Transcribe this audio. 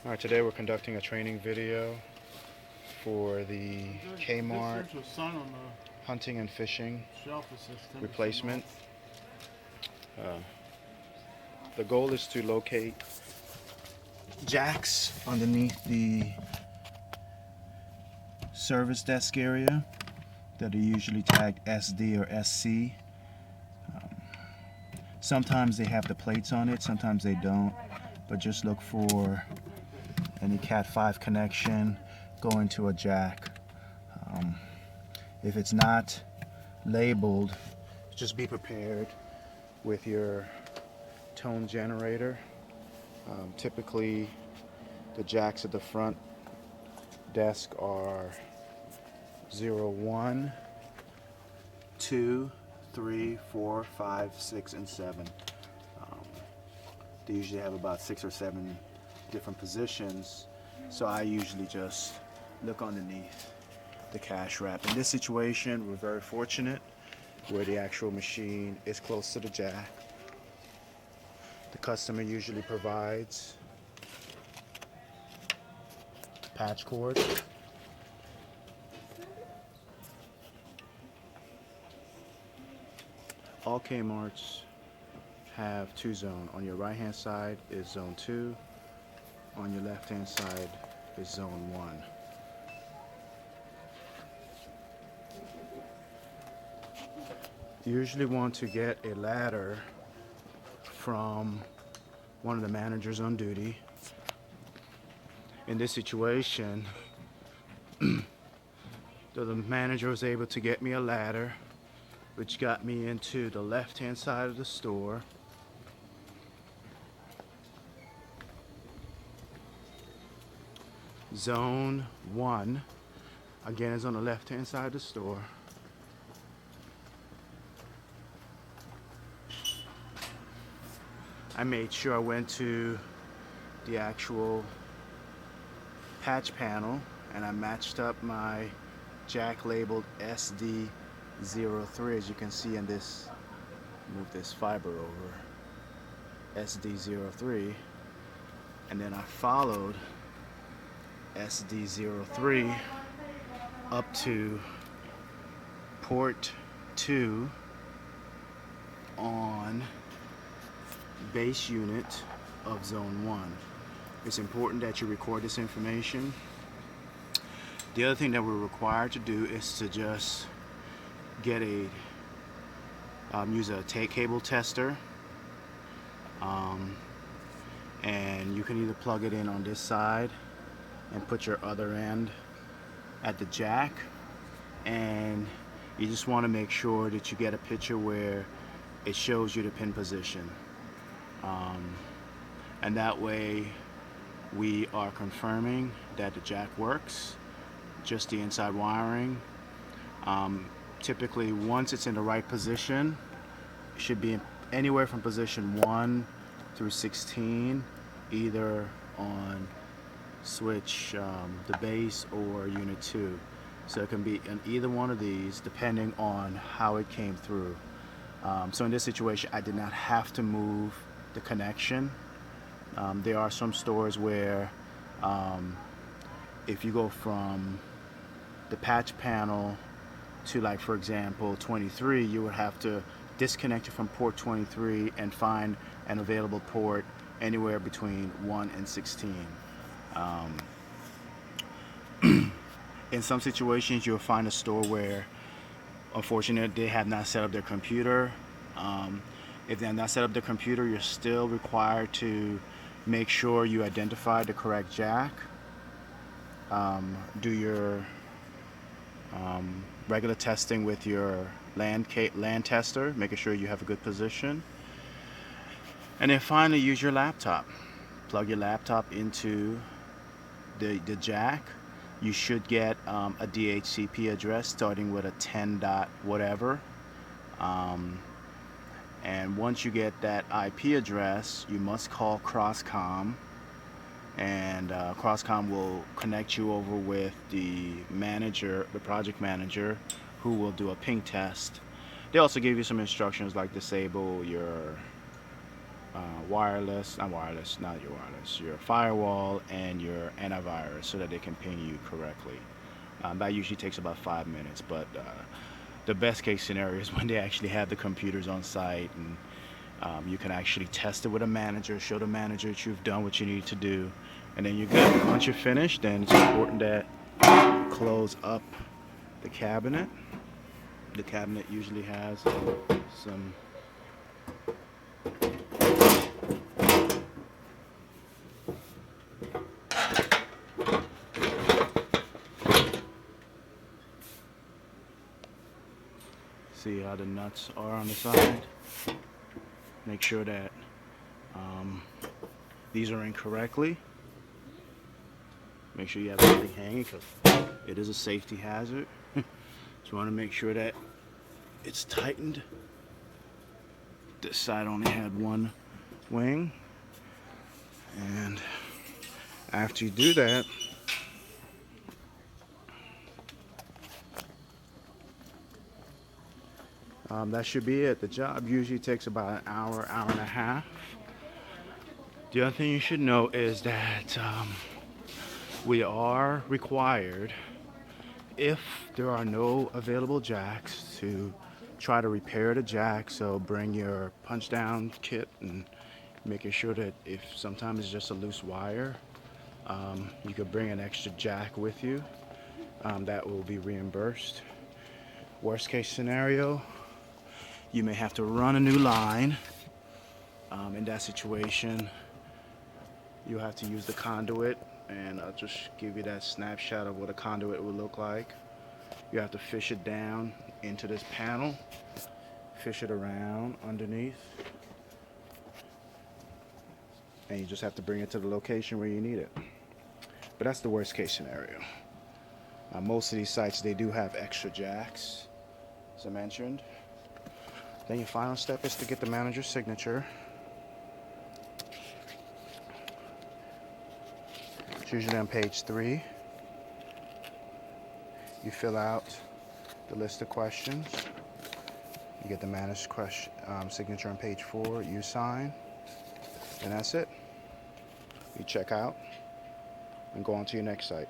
Alright, today we're conducting a training video for the Kmart There's a sun on the hunting and fishing shelf that says 10% replacement. off. The goal is to locate jacks underneath the service desk area that are usually tagged SD or SC. Sometimes they have the plates on it, sometimes they don't, but just look for any Cat 5 connection going to a jack. If it's not labeled, just be prepared with your tone generator. Typically the jacks at the front desk are 0, 1, 2, 3, 4, 5, 6, and 7. They usually have about 6 or 7 different positions, so I usually just look underneath the cash wrap. In this situation, we're very fortunate where the actual machine is close to the jack. The customer usually provides patch cord. All Kmarts have 2 zones. On your right hand side is zone 2. On your left hand side is zone 1. You usually want to get a ladder from one of the managers on duty. In this situation, the manager was able to get me a ladder, which got me into the left hand side of the store. Zone 1 again is on the left hand side of the store. I made sure I went to the actual patch panel and I matched up my jack labeled SD03, as you can see in this. Move this fiber over, SD03, and then I followed SD03 up to port 2 on base unit of zone 1. It's important that you record this information. The other thing that we're required to do is to just get a use a tape cable tester, and you can either plug it in on this side and put your other end at the jack, and you just want to make sure that you get a picture where it shows you the pin position, and that way we are confirming that the jack works. Just the inside wiring. Typically once it's in the right position, it should be anywhere from position 1 through 16, either on switch the base or unit 2. So it can be in either one of these depending on how it came through. So in this situation I did not have to move the connection. There are some stores where if you go from the patch panel to, like, for example 23, you would have to disconnect it from port 23 and find an available port anywhere between 1 and 16. In some situations you'll find a store where unfortunately they have not set up their computer. If they have not set up their computer, you're still required to make sure you identify the correct jack. Do your regular testing with your LAN tester, making sure you have a good position. And then finally use your laptop. Plug your laptop into the jack. You should get a DHCP address starting with a 10 dot whatever. And once you get that IP address, you must call Crosscom, and Crosscom will connect you over with the manager, the project manager, who will do a ping test. They also give you some instructions like disable your your firewall and your antivirus so that they can ping you correctly. That usually takes about 5 minutes, but the best case scenario is when they actually have the computers on site and you can actually test it with a manager, show the manager that you've done what you need to do, and then you're good. Once you're finished, then it's important that you close up the cabinet. The cabinet usually has some see how the nuts are on the side. Make sure that these are in correctly. Make sure you have everything hanging because it is a safety hazard. So you want to make sure that it's tightened. This side only had one wing, and after you do that, that should be it. The job usually takes about an hour, hour and a half. The other thing you should know is that we are required, if there are no available jacks, to try to repair the jack. So bring your punch down kit and making sure that if sometimes it's just a loose wire, you could bring an extra jack with you. That will be reimbursed. Worst case scenario, you may have to run a new line. In that situation, you have to use the conduit, and I'll just give you that snapshot of what a conduit would look like. You have to fish it down into this panel, fish it around underneath, and you just have to bring it to the location where you need it. But that's the worst case scenario. Most of these sites, they do have extra jacks, as I mentioned. Then your final step is to get the manager's signature. It's usually on page 3. You fill out the list of questions. You get the manager's signature on page 4. You sign, and that's it. You check out and go on to your next site.